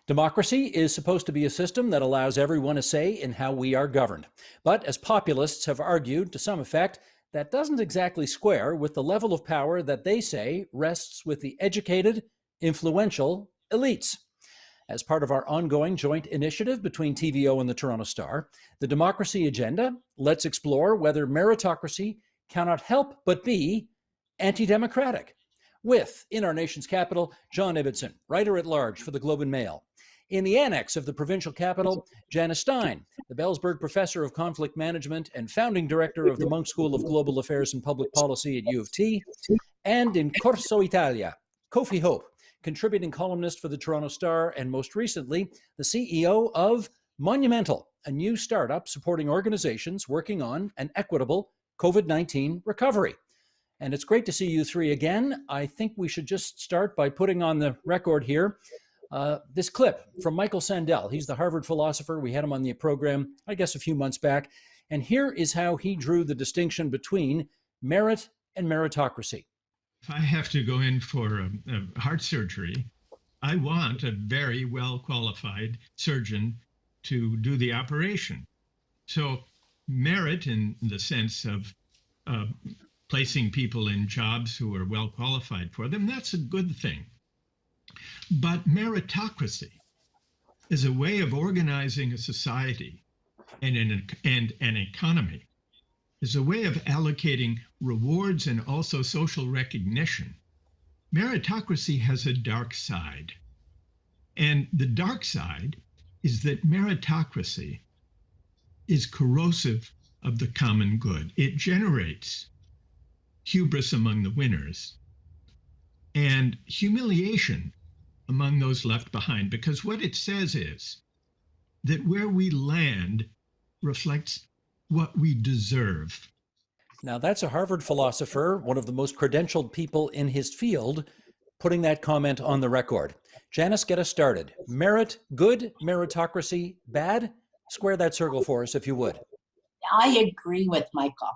Democracy is supposed to be a system that allows everyone a say in how we are governed. But as populists have argued to some effect, that doesn't exactly square with the level of power that they say rests with the educated, influential elites. As part of our ongoing joint initiative between TVO and the Toronto Star, the Democracy Agenda, let's explore whether meritocracy cannot help but be anti democratic. With, in our nation's capital, John Ibbitson, writer at large for the Globe and Mail. In the annex of the provincial capital, Janice Stein, the Bellsberg Professor of Conflict Management and founding director of the Munk School of Global Affairs and Public Policy at U of T. And in Corso Italia, Kofi Hope, contributing columnist for the Toronto Star, and most recently, the CEO of Monumental, a new startup supporting organizations working on an equitable COVID-19 recovery. And it's great to see you three again. I think we should just start by putting on the record here this clip from Michael Sandel. He's the Harvard philosopher. We had him on the program, I guess, a few months back. And here is how he drew the distinction between merit and meritocracy. If I have to go in for a heart surgery, I want a very well-qualified surgeon to do the operation. So merit, in the sense of placing people in jobs who are well qualified for them, that's a good thing. But meritocracy is a way of organizing a society and an economy, is a way of allocating rewards and also social recognition. Meritocracy has a dark side. And the dark side is that meritocracy is corrosive of the common good. It generates hubris among the winners and humiliation among those left behind, because what it says is that where we land reflects what we deserve. Now, that's a Harvard philosopher, one of the most credentialed people in his field, putting that comment on the record. Janice, get us started. Merit, good. Meritocracy, bad. Square that circle for us, if you would. I agree with Michael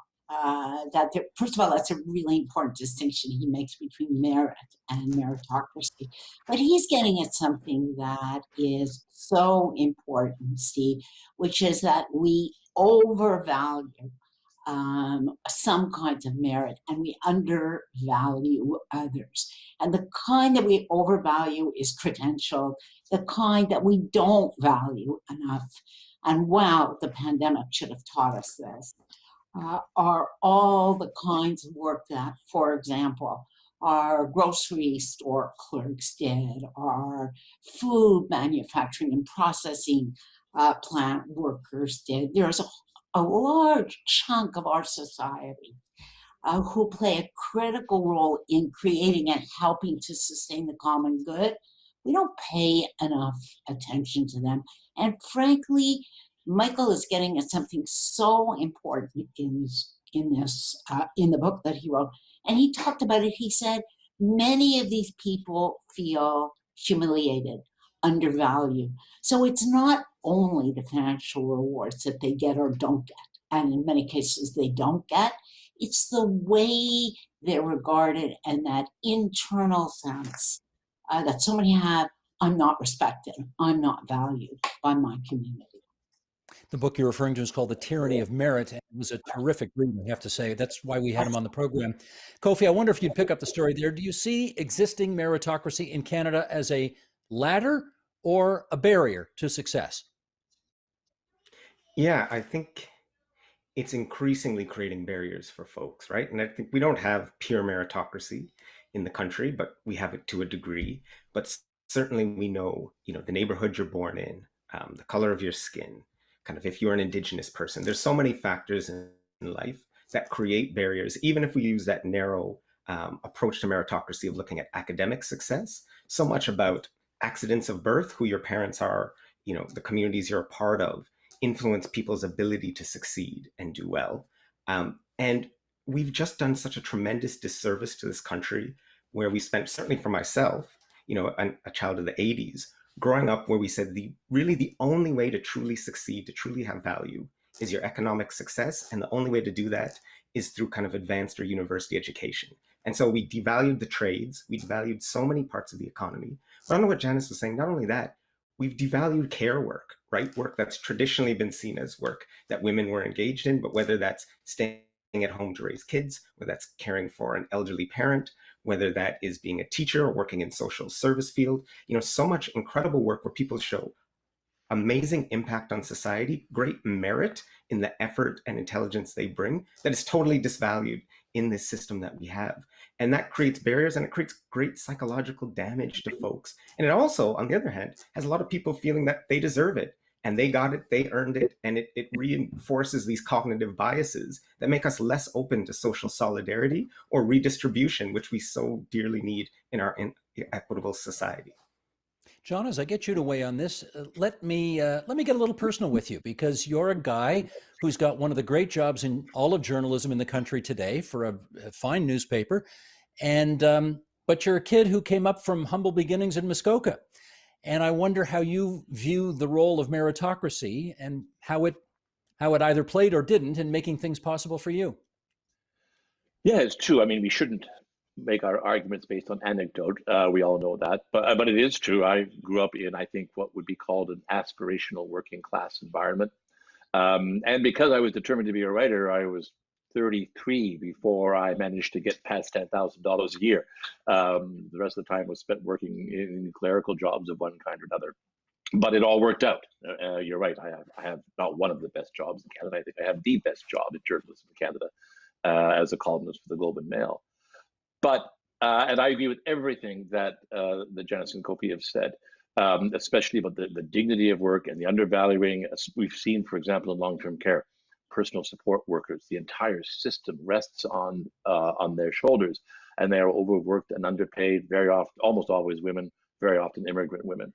first of all, that's a really important distinction he makes between merit and meritocracy. But he's getting at something that is so important, Steve, which is that we overvalue some kinds of merit and we undervalue others. And the kind that we overvalue is credential, the kind that we don't value enough. And wow, the pandemic should have taught us this. Are all the kinds of work that, for example, our grocery store clerks did, our food manufacturing and processing plant workers did. There's a large chunk of our society who play a critical role in creating and helping to sustain the common good. We don't pay enough attention to them. And frankly, Michael is getting at something so important in the book that he wrote. And he talked about it. He said, many of these people feel humiliated, undervalued. So it's not only the financial rewards that they get or don't get, and in many cases they don't get, it's the way they're regarded and that internal sense that so many have, I'm not respected, I'm not valued by my community. The book you're referring to is called The Tyranny of Merit, and it was a terrific read, I have to say. That's why we had him on the program. Kofi, I wonder if you'd pick up the story there. Do you see existing meritocracy in Canada as a ladder or a barrier to success? Yeah, I think it's increasingly creating barriers for folks, right? And I think we don't have pure meritocracy in the country, but we have it to a degree. But certainly we know, the neighborhood you're born in, the color of your skin, kind of if you're an Indigenous person. There's so many factors in life that create barriers, even if we use that narrow approach to meritocracy of looking at academic success, so much about accidents of birth, who your parents are, the communities you're a part of, influence people's ability to succeed and do well. And we've just done such a tremendous disservice to this country where we spent, certainly for myself, a child of the 80s, growing up where we said the only way to truly succeed, to truly have value, is your economic success. And the only way to do that is through kind of advanced or university education. And so we devalued the trades, we devalued so many parts of the economy. But I don't know what Janice was saying, not only that, we've devalued care work, right? Work that's traditionally been seen as work that women were engaged in, but whether that's staying at home to raise kids, whether that's caring for an elderly parent, whether that is being a teacher or working in social service field, so much incredible work where people show amazing impact on society, great merit in the effort and intelligence they bring, that is totally disvalued in this system that we have. And that creates barriers, and it creates great psychological damage to folks. And it also, on the other hand, has a lot of people feeling that they deserve it and they got it, they earned it, and it reinforces these cognitive biases that make us less open to social solidarity or redistribution, which we so dearly need in our equitable society. John, as I get you to weigh on this, let me get a little personal with you, because you're a guy who's got one of the great jobs in all of journalism in the country today for a fine newspaper, and but you're a kid who came up from humble beginnings in Muskoka, and I wonder how you view the role of meritocracy and how it either played or didn't in making things possible for you. Yeah, it's true. I mean, we shouldn't make our arguments based on anecdote. We all know that, but it is true. I grew up in, I think, what would be called an aspirational working class environment. And because I was determined to be a writer, I was 33 before I managed to get past $10,000 a year. The rest of the time was spent working in clerical jobs of one kind or another. But it all worked out. You're right. I have not one of the best jobs in Canada. I think I have the best job in journalism in Canada as a columnist for the Globe and Mail. But, and I agree with everything that Janice and Kofi have said, especially about the dignity of work and the undervaluing. We've seen, for example, in long-term care, personal support workers, the entire system rests on their shoulders, and they are overworked and underpaid, very often, almost always women, very often immigrant women.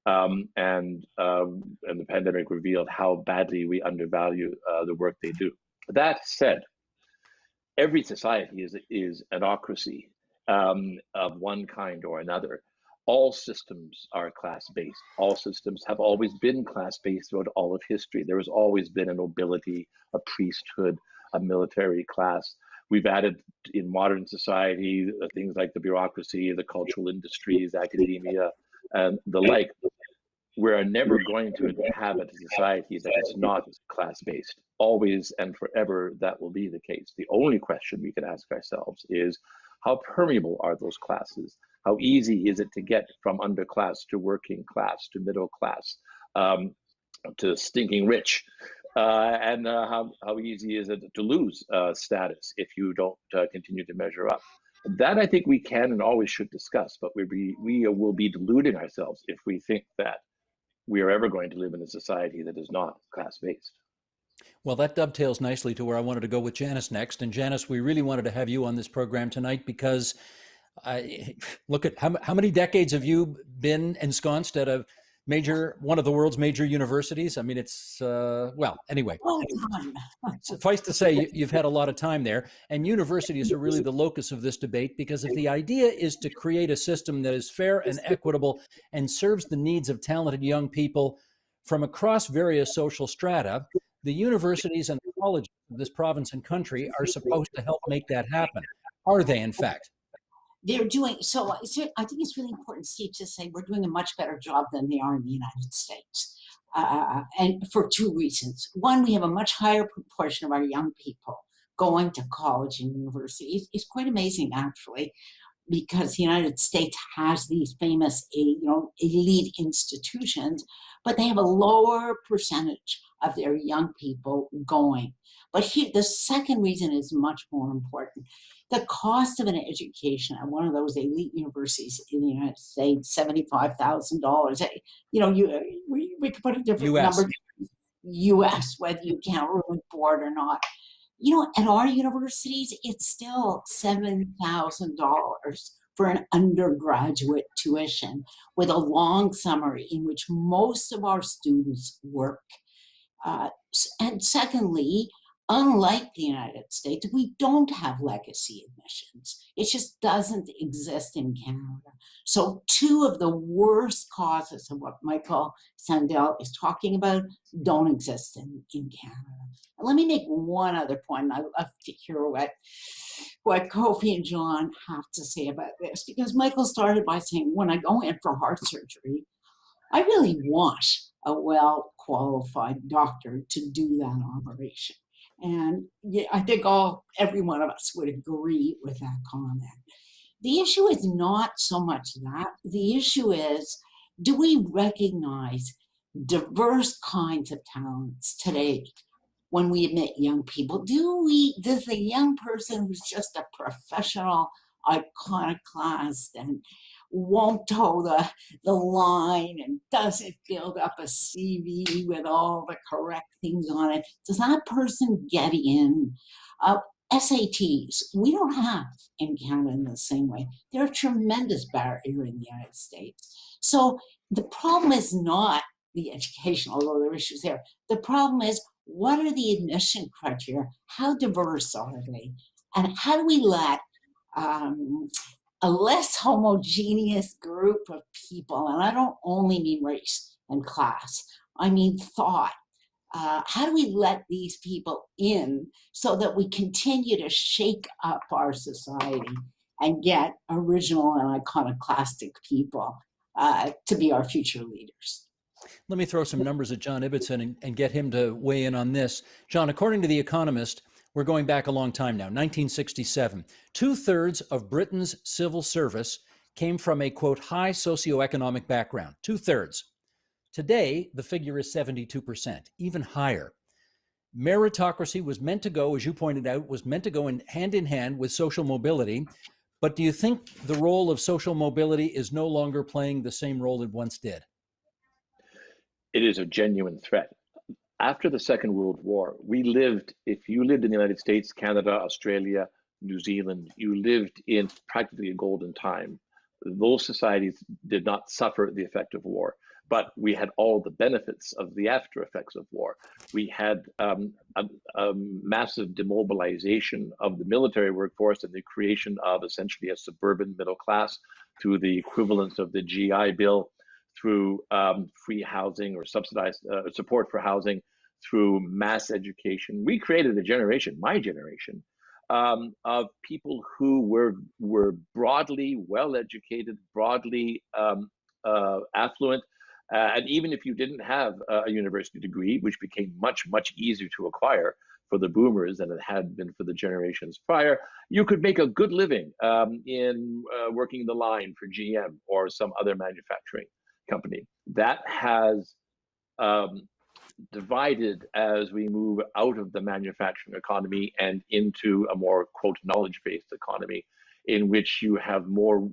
And the pandemic revealed how badly we undervalue the work they do. That said, every society is an autocracy of one kind or another. All systems are class-based. All systems have always been class-based throughout all of history. There has always been a nobility, a priesthood, a military class. We've added in modern society things like the bureaucracy, the cultural industries, academia, and the like. We're never going to inhabit a society that is not class-based. Always and forever, that will be the case. The only question we can ask ourselves is, how permeable are those classes? How easy is it to get from underclass to working class to middle class to stinking rich? And how easy is it to lose status if you don't continue to measure up? That I think we can and always should discuss, but we will be deluding ourselves if we think that we are ever going to live in a society that is not class-based. Well, that dovetails nicely to where I wanted to go with Janice next. And Janice, we really wanted to have you on this program tonight because look at how many decades have you been ensconced at one of the world's major universities? I mean, it's, well, anyway, suffice to say, you've had a lot of time there, and universities are really the locus of this debate, because if the idea is to create a system that is fair and equitable and serves the needs of talented young people from across various social strata, the universities and colleges of this province and country are supposed to help make that happen. Are they, in fact? They're doing so. I think it's really important, Steve, to say we're doing a much better job than they are in the United States, and for two reasons. One, we have a much higher proportion of our young people going to college and university. It's quite amazing, actually, because the United States has these famous, elite institutions, but they have a lower percentage of their young people going. But here, the second reason is much more important. The cost of an education at one of those elite universities in the United States, $75,000. We could put a different number, U.S., whether you count room and board or not. At our universities, it's still $7,000 for an undergraduate tuition with a long summer in which most of our students work. And secondly, unlike the United States, we don't have legacy admissions. It just doesn't exist in Canada. So two of the worst causes of what Michael Sandel is talking about don't exist in Canada. Let me make one other point. I'd love to hear what Kofi and John have to say about this, because Michael started by saying, when I go in for heart surgery, I really want a well qualified doctor to do that operation. And yeah, I think every one of us would agree with that comment. The issue is not so much that. The issue is, do we recognize diverse kinds of talents today when we admit young people? Does the young person who's just a professional iconoclast and won't toe the line and doesn't build up a CV with all the correct things on it, does that person get in? SATs, we don't have in Canada in the same way. They're a tremendous barrier in the United States. So the problem is not the education, although there are issues there. The problem is, what are the admission criteria? How diverse are they? And how do we let a less homogeneous group of people, and I don't only mean race and class, I mean thought. How do we let these people in so that we continue to shake up our society and get original and iconoclastic people to be our future leaders? Let me throw some numbers at John Ibbitson and get him to weigh in on this. John, according to The Economist, we're going back a long time now, 1967. 2/3 of Britain's civil service came from a, quote, high socioeconomic background. 2/3. Today, the figure is 72%, even higher. Meritocracy was meant to go, as you pointed out, was meant to go in hand with social mobility. But do you think the role of social mobility is no longer playing the same role it once did? It is a genuine threat. After the Second World War, if you lived in the United States, Canada, Australia, New Zealand, you lived in practically a golden time. Those societies did not suffer the effect of war, but we had all the benefits of the after effects of war. We had a massive demobilization of the military workforce and the creation of essentially a suburban middle class through the equivalence of the GI Bill, through free housing or subsidized support for housing, through mass education. We created a generation, my generation, of people who were broadly well-educated, broadly affluent, and even if you didn't have a university degree, which became much, much easier to acquire for the boomers than it had been for the generations prior, you could make a good living in working the line for GM or some other manufacturing company. That has divided as we move out of the manufacturing economy and into a more, quote, knowledge-based economy, in which you have more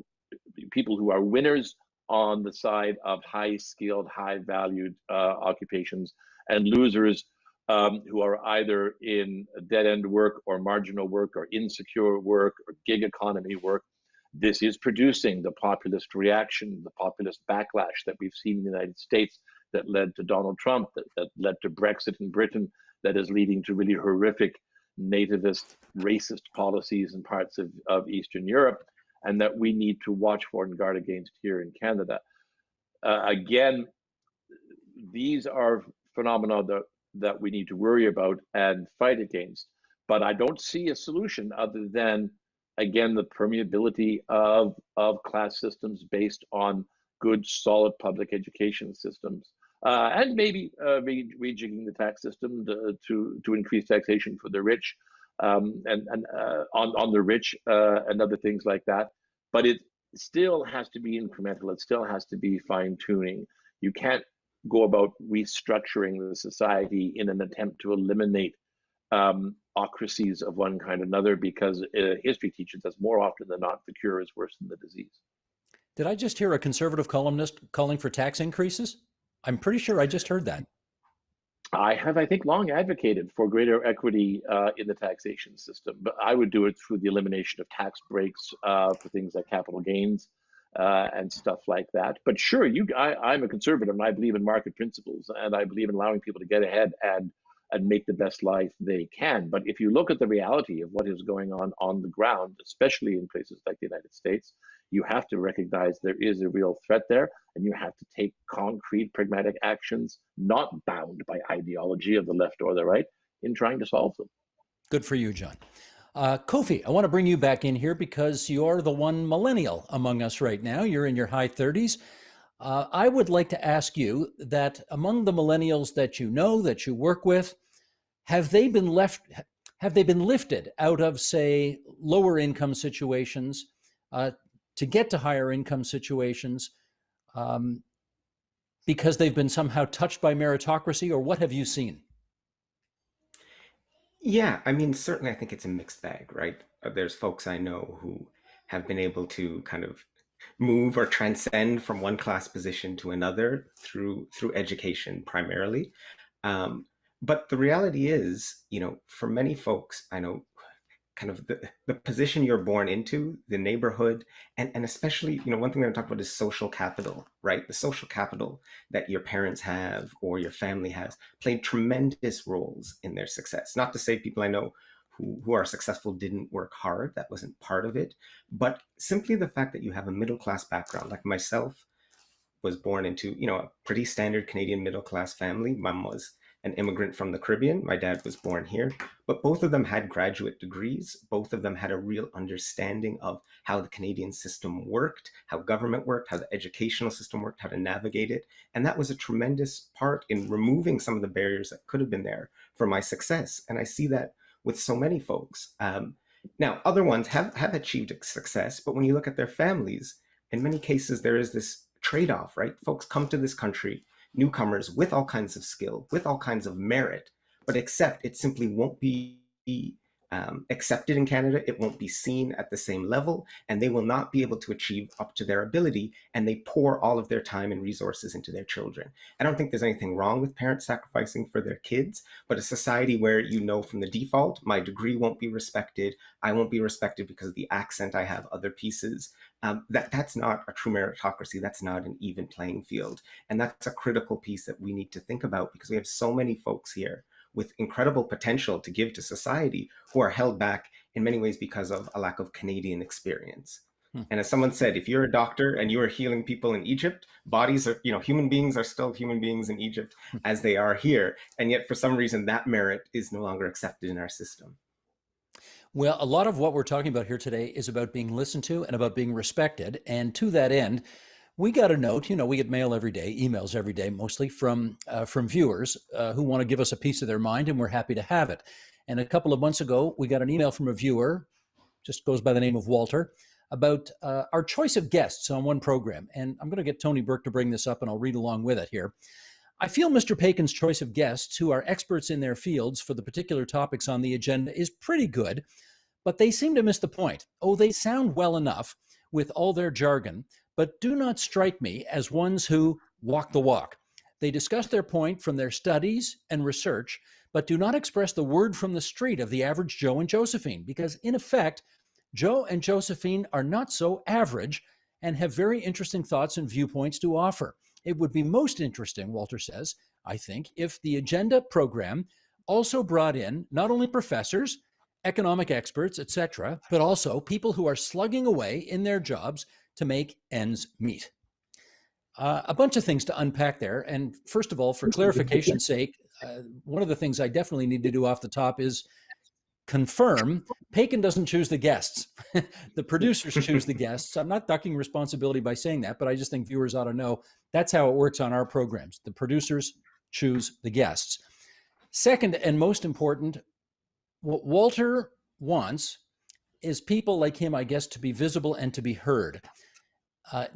people who are winners on the side of high-skilled, high-valued occupations, and losers who are either in dead-end work or marginal work or insecure work or gig economy work. This is producing the populist reaction, the populist backlash that we've seen in the United States, that led to Donald Trump, that led to Brexit in Britain, that is leading to really horrific nativist, racist policies in parts of Eastern Europe, and that we need to watch for and guard against here in Canada. Again, these are phenomena that we need to worry about and fight against, but I don't see a solution other than, again, the permeability of class systems based on good, solid public education systems, and maybe rejigging the tax system to increase taxation for the rich, and on the rich, and other things like that. But it still has to be incremental. It still has to be fine tuning. You can't go about restructuring the society in an attempt to eliminate ocracies of one kind or another, because history teaches us more often than not the cure is worse than the disease. Did I just hear a conservative columnist calling for tax increases? I'm pretty sure I just heard that. I have, I think, long advocated for greater equity in the taxation system, but I would do it through the elimination of tax breaks for things like capital gains and stuff like that. But sure, I'm a conservative and I believe in market principles, and I believe in allowing people to get ahead and make the best life they can. But if you look at the reality of what is going on the ground, especially in places like the United States, you have to recognize there is a real threat there, and you have to take concrete, pragmatic actions, not bound by ideology of the left or the right, in trying to solve them. Good for you, John. Kofi, I want to bring you back in here because you're the one millennial among us right now. You're in your high 30s. I would like to ask you that among the millennials that you know, that you work with, have they been lifted out of, say, lower income situations uh, to get to higher income situations um, because they've been somehow touched by meritocracy, or what have you seen? Yeah, I mean, certainly I think it's a mixed bag, right? There's folks I know who have been able to kind of move or transcend from one class position to another through education primarily. Um, but the reality is, for many folks, I know kind of the position you're born into, the neighborhood, and especially, one thing that I talk about is social capital, right? The social capital that your parents have or your family has played tremendous roles in their success. Not to say people I know who are successful didn't work hard, that wasn't part of it, but simply the fact that you have a middle class background, like myself, was born into, a pretty standard Canadian middle class family. Mom was an immigrant from the Caribbean. My dad was born here, but both of them had graduate degrees. Both of them had a real understanding of how the Canadian system worked, how government worked, how the educational system worked, how to navigate it. And that was a tremendous part in removing some of the barriers that could have been there for my success. And I see that with so many folks. Now, other ones have achieved success, but when you look at their families, in many cases, there is this trade-off, right? Folks come to this country, newcomers with all kinds of skill, with all kinds of merit, but except it simply won't be accepted in Canada. It won't be seen at the same level, and they will not be able to achieve up to their ability, and they pour all of their time and resources into their children. I don't think there's anything wrong with parents sacrificing for their kids, but a society where from the default, my degree won't be respected, I won't be respected because of the accent I have, other pieces, that's not a true meritocracy. That's not an even playing field. And that's a critical piece that we need to think about, because we have so many folks here with incredible potential to give to society who are held back in many ways because of a lack of Canadian experience. Hmm. And as someone said, if you're a doctor and you are healing people in Egypt, bodies are, human beings are still human beings in Egypt as they are here. And yet for some reason that merit is no longer accepted in our system. Well, a lot of what we're talking about here today is about being listened to and about being respected. And to that end, we got a note. We get mail every day, emails every day, mostly from viewers who want to give us a piece of their mind, and we're happy to have it. And a couple of months ago, we got an email from a viewer, just goes by the name of Walter, about our choice of guests on one program. And I'm going to get Tony Burke to bring this up, and I'll read along with it here. I feel Mr. Pakin's choice of guests who are experts in their fields for the particular topics on the agenda is pretty good, but they seem to miss the point. Oh, they sound well enough with all their jargon, but do not strike me as ones who walk the walk. They discuss their point from their studies and research, but do not express the word from the street of the average Joe and Josephine, because in effect, Joe and Josephine are not so average and have very interesting thoughts and viewpoints to offer. It would be most interesting, Walter says, I think, if the agenda program also brought in not only professors, economic experts, etc., but also people who are slugging away in their jobs to make ends meet. A bunch of things to unpack there. And first of all, for clarification's sake, one of the things I definitely need to do off the top is confirm Pakin doesn't choose the guests. The producers choose the guests. I'm not ducking responsibility by saying that, but I just think viewers ought to know that's how it works on our programs. The producers choose the guests. Second, and most important, what Walter wants is people like him, I guess, to be visible and to be heard.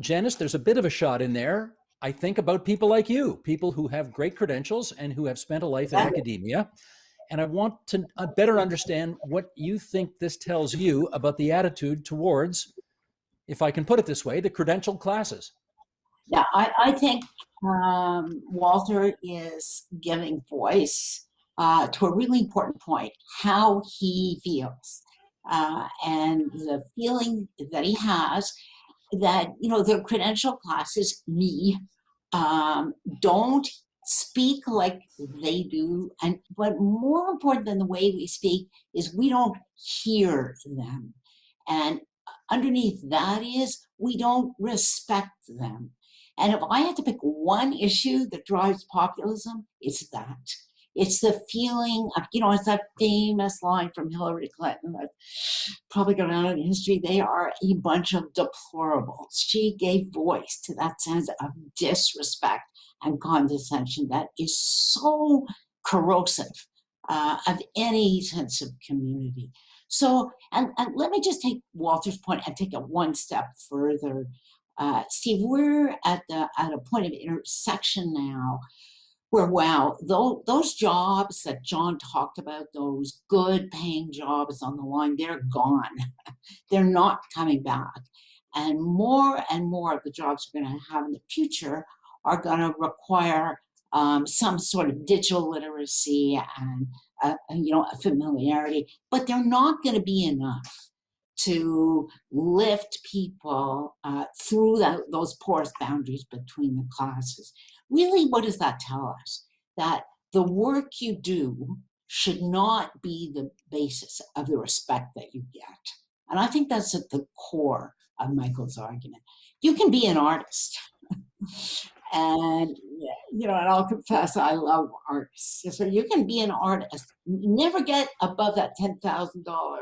Janice, there's a bit of a shot in there, I think, about people like you, people who have great credentials and who have spent a life in academia. And I want to better understand what you think this tells you about the attitude towards, if I can put it this way, the credentialed classes. Yeah, I think Walter is giving voice to a really important point, how he feels. And the feeling that he has that, the credential classes, me, don't speak like they do. But more important than the way we speak is we don't hear them. And underneath that is we don't respect them. And if I had to pick one issue that drives populism, it's that. It's the feeling of, it's that famous line from Hillary Clinton that probably go down in history. They are a bunch of deplorables. She gave voice to that sense of disrespect and condescension that is so corrosive of any sense of community. So, and let me just take Walter's point and take it one step further. Steve, we're at a point of intersection now where, wow, those jobs that John talked about, those good paying jobs on the line, they're gone. They're not coming back. And more of the jobs we're going to have in the future are going to require some sort of digital literacy and a familiarity, but they're not going to be enough to lift people through those porous boundaries between the classes. Really, what does that tell us? That the work you do should not be the basis of the respect that you get. And I think that's at the core of Michael's argument. You can be an artist. And, and I'll confess, I love artists. So you can be an artist, never get above that $10,000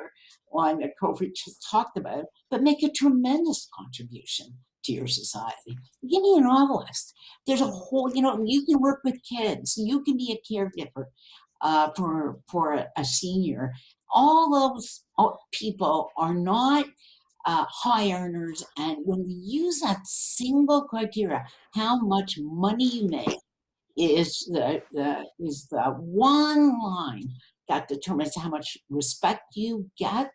line that Kofi just talked about, but make a tremendous contribution to your society. You can be a novelist. There's a whole, you can work with kids. You can be a caregiver for a senior. All those people are not high earners, and when we use that single criteria, how much money you make is the one line that determines how much respect you get.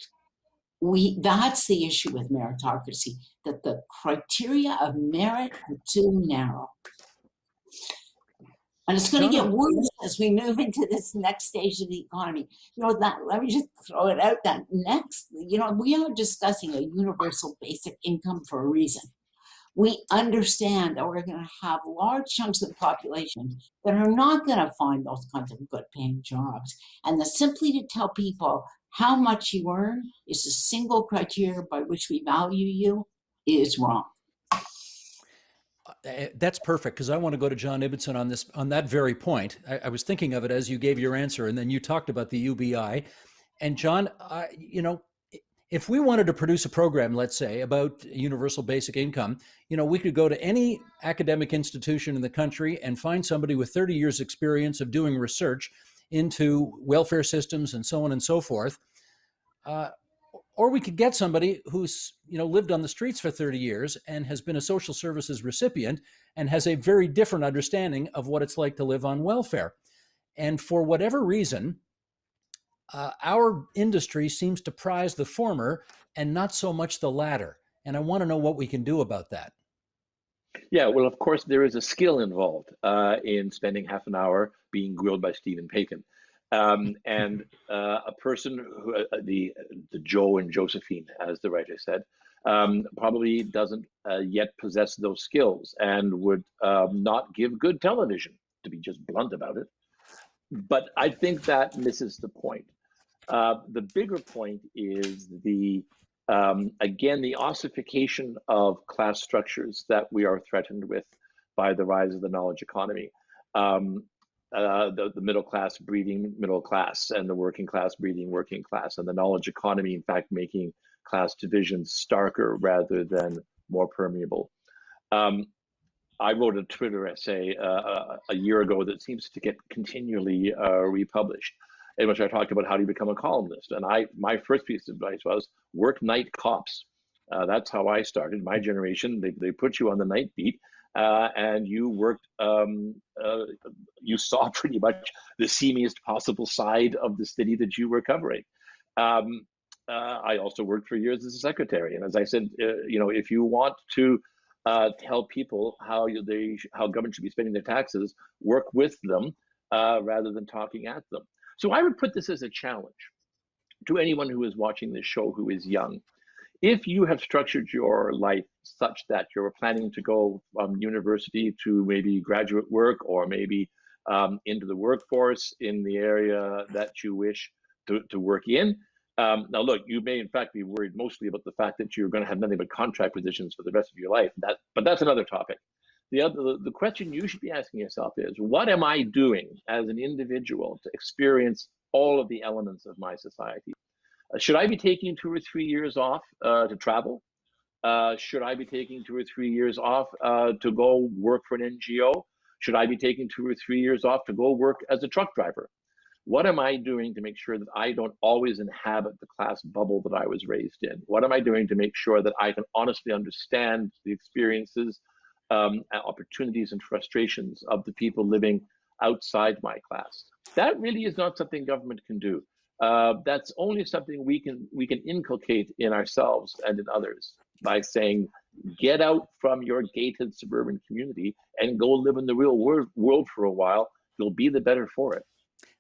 That's the issue with meritocracy, that the criteria of merit are too narrow. And it's going to get worse as we move into this next stage of the economy. Let me just throw it out that next, we are discussing a universal basic income for a reason. We understand that we're going to have large chunks of the population that are not going to find those kinds of good paying jobs. And simply to tell people how much you earn is the single criteria by which we value you is wrong. That's perfect, because I want to go to John Ibbitson on that very point. I was thinking of it as you gave your answer, and then you talked about the UBI. And John, if we wanted to produce a program, let's say, about universal basic income, we could go to any academic institution in the country and find somebody with 30 years experience of doing research into welfare systems and so on and so forth. Or we could get somebody who's lived on the streets for 30 years and has been a social services recipient and has a very different understanding of what it's like to live on welfare. And for whatever reason, our industry seems to prize the former and not so much the latter. And I want to know what we can do about that. Yeah, well, of course, there is a skill involved in spending half an hour being grilled by Stephen Paikin. And a person who, the Joe and Josephine, as the writer said, probably doesn't yet possess those skills and would not give good television, to be just blunt about it. But I think that misses the point. The bigger point is again, the ossification of class structures that we are threatened with by the rise of the knowledge economy. The middle class breeding middle class, and the working class breeding working class, and the knowledge economy, in fact, making class divisions starker rather than more permeable. I wrote a Twitter essay a year ago that seems to get continually republished, in which I talked about how do you become a columnist. And my first piece of advice was work night cops. That's how I started. My generation, they put you on the night beat. And you worked, you saw pretty much the seamiest possible side of the city that you were covering. I also worked for years as a secretary. And as I said, if you want to tell people how government should be spending their taxes, work with them rather than talking at them. So I would put this as a challenge to anyone who is watching this show who is young. If you have structured your life such that you're planning to go from university to maybe graduate work, or maybe into the workforce in the area that you wish to work in. Now, look, you may in fact be worried mostly about the fact that you're going to have nothing but contract positions for the rest of your life. But that's another topic. The question you should be asking yourself is, what am I doing as an individual to experience all of the elements of my society? Should I be taking 2 or 3 years off to travel? Should I be taking 2 or 3 years off to go work for an NGO? Should I be taking 2 or 3 years off to go work as a truck driver? What am I doing to make sure that I don't always inhabit the class bubble that I was raised in? What am I doing to make sure that I can honestly understand the experiences, opportunities, and frustrations of the people living outside my class? That really is not something government can do. That's only something we can inculcate in ourselves and in others by saying, get out from your gated suburban community and go live in the real world for a while. You'll be the better for it.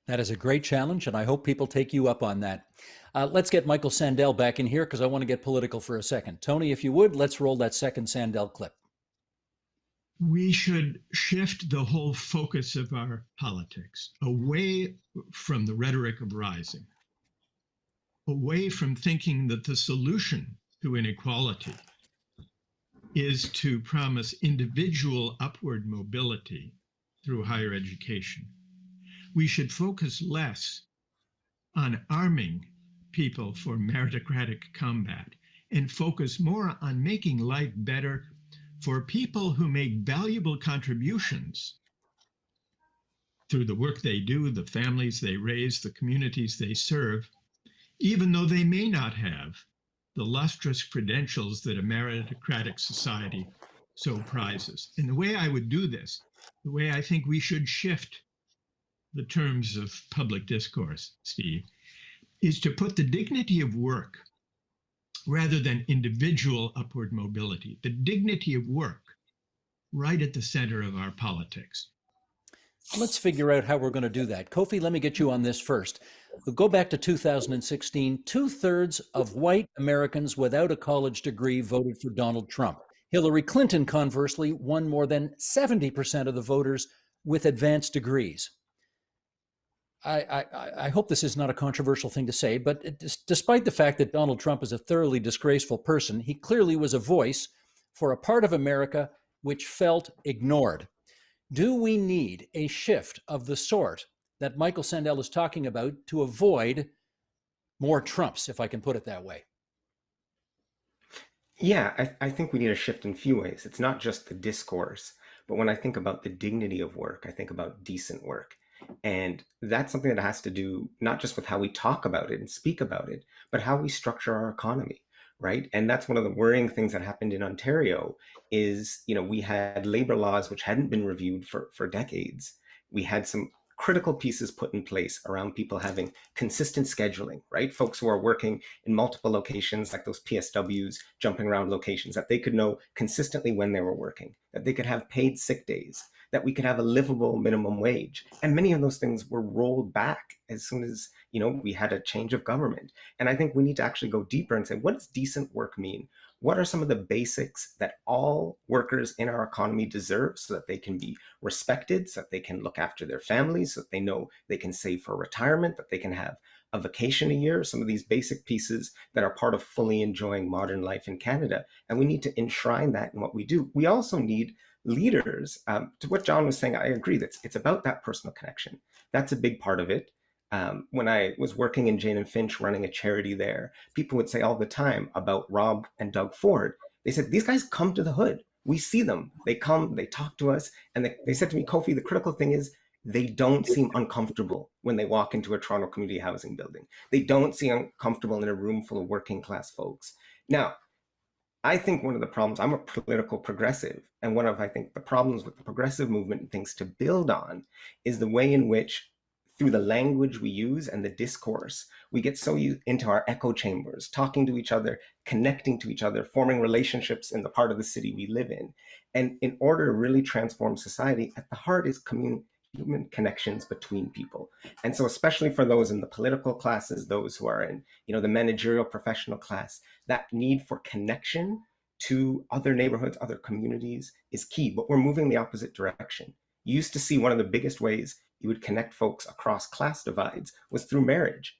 That is a great challenge, and I hope people take you up on that. Let's get Michael Sandel back in here because I want to get political for a second. Tony, if you would, let's roll that second Sandel clip. We should shift the whole focus of our politics away from the rhetoric of rising, away from thinking that the solution to inequality is to promise individual upward mobility through higher education. We should focus less on arming people for meritocratic combat and focus more on making life better for people who make valuable contributions through the work they do, the families they raise, the communities they serve, even though they may not have the lustrous credentials that a meritocratic society so prizes. And the way I would do this, the way I think we should shift the terms of public discourse, Steve, is to put the dignity of work rather than individual upward mobility, the dignity of work right at the center of our politics. Let's figure out how we're going to do that. Kofi, let me get you on this first. We'll go back to 2016. 2/3 of white Americans without a college degree voted for Donald Trump. Hillary Clinton, conversely, won more than 70% of the voters with advanced degrees. I hope this is not a controversial thing to say, but despite the fact that Donald Trump is a thoroughly disgraceful person, he clearly was a voice for a part of America which felt ignored. Do we need a shift of the sort that Michael Sandel is talking about to avoid more Trumps, if I can put it that way? Yeah, I think we need a shift in a few ways. It's not just the discourse, but when I think about the dignity of work, I think about decent work. And that's something that has to do not just with how we talk about it and speak about it, but how we structure our economy, right? And that's one of the worrying things that happened in Ontario is, we had labor laws which hadn't been reviewed for decades. We had some critical pieces put in place around people having consistent scheduling, right? Folks who are working in multiple locations, like those PSWs, jumping around locations, that they could know consistently when they were working, that they could have paid sick days, that we could have a livable minimum wage. And many of those things were rolled back as soon as, we had a change of government. And I think we need to actually go deeper and say, what does decent work mean? What are some of the basics that all workers in our economy deserve so that they can be respected, so that they can look after their families, so that they know they can save for retirement, that they can have a vacation a year, some of these basic pieces that are part of fully enjoying modern life in Canada. And we need to enshrine that in what we do. We also need leaders. To what John was saying, I agree that it's about that personal connection. That's a big part of it. When I was working in Jane and Finch running a charity there, people would say all the time about Rob and Doug Ford. They said, these guys come to the hood. We see them. They come, they talk to us. And they said to me, Kofi, the critical thing is they don't seem uncomfortable when they walk into a Toronto community housing building. They don't seem uncomfortable in a room full of working class folks. Now, I think one of the problems, I'm a political progressive, and one of, I think, the problems with the progressive movement and things to build on is the way in which, through the language we use and the discourse, we get so into our echo chambers, talking to each other, connecting to each other, forming relationships in the part of the city we live in. And in order to really transform society, at the heart is human connections between people. And so especially for those in the political classes, those who are in, the managerial professional class, that need for connection to other neighborhoods, other communities is key, but we're moving the opposite direction. You used to see one of the biggest ways you would connect folks across class divides was through marriage.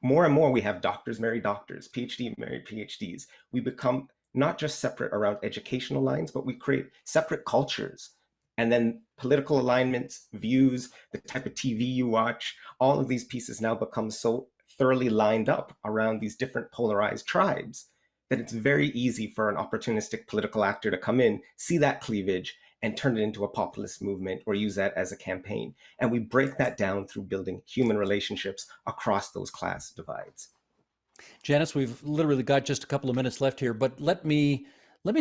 More and more we have doctors marry doctors, PhD marry PhDs. We become not just separate around educational lines, but we create separate cultures. And then political alignments, views, the type of TV you watch, all of these pieces now become so thoroughly lined up around these different polarized tribes that it's very easy for an opportunistic political actor to come in, see that cleavage, and turn it into a populist movement or use that as a campaign. And we break that down through building human relationships across those class divides. Janice, we've literally got just a couple of minutes left here, but let me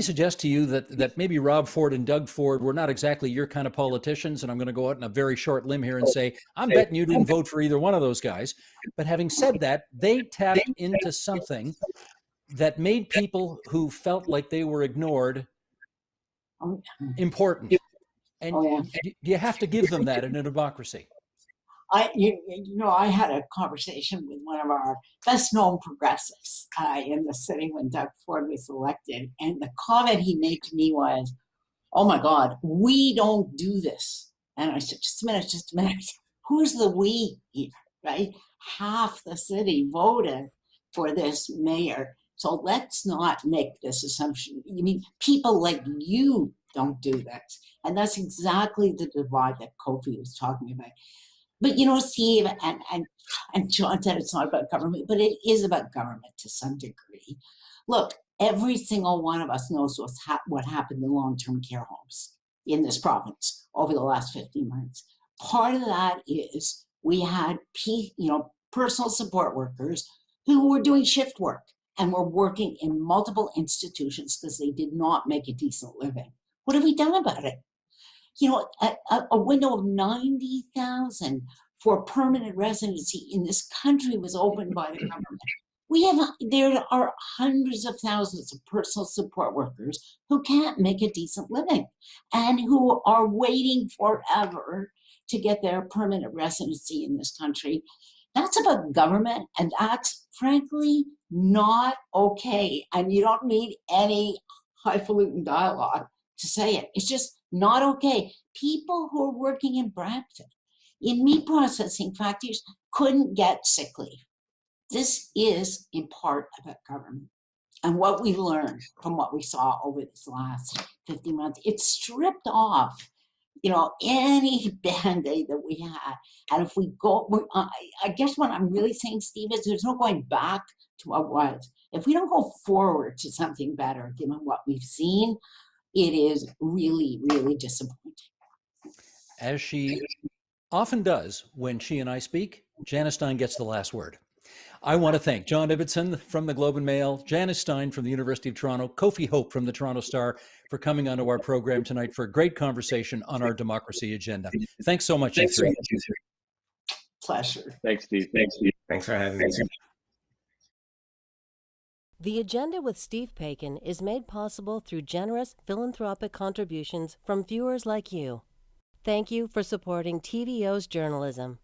suggest to you that maybe Rob Ford and Doug Ford were not exactly your kind of politicians, and I'm going to go out on a very short limb here and say, I'm betting you didn't vote for either one of those guys. But having said that, they tapped into something that made people who felt like they were ignored important. And you have to give them that in a democracy. I had a conversation with one of our best known progressives in the city when Doug Ford was elected. And the comment he made to me was, oh my God, we don't do this. And I said, just a minute. Who's the we here, right? Half the city voted for this mayor. So let's not make this assumption. You mean people like you don't do this. And that's exactly the divide that Kofi was talking about. But Steve and John said it's not about government, but it is about government to some degree. Look, every single one of us knows what happened in long-term care homes in this province over the last 15 months. Part of that is we had personal support workers who were doing shift work and were working in multiple institutions because they did not make a decent living. What have we done about it? A window of 90,000 for permanent residency in this country was opened by the government. There are hundreds of thousands of personal support workers who can't make a decent living and who are waiting forever to get their permanent residency in this country. That's about government, and that's frankly not okay. And you don't need any highfalutin dialogue to say it. It's just not okay. People who are working in Brampton, in meat processing factories, couldn't get sick leave. This is in part about government. And what we learned from what we saw over this last 50 months, it stripped off, any band-aid that we had. And if we go, I guess what I'm really saying, Steve, is there's no going back to what was. If we don't go forward to something better, given what we've seen, it is really, really disappointing. As she often does when she and I speak, Janice Stein gets the last word. I want to thank John Ibbitson from the Globe and Mail, Janice Stein from the University of Toronto, Kofi Hope from the Toronto Star for coming onto our program tonight for a great conversation on our democracy agenda. Thanks so much, you three. Pleasure. Thanks, Steve. Thanks for having me. The Agenda with Steve Paikin is made possible through generous philanthropic contributions from viewers like you. Thank you for supporting TVO's journalism.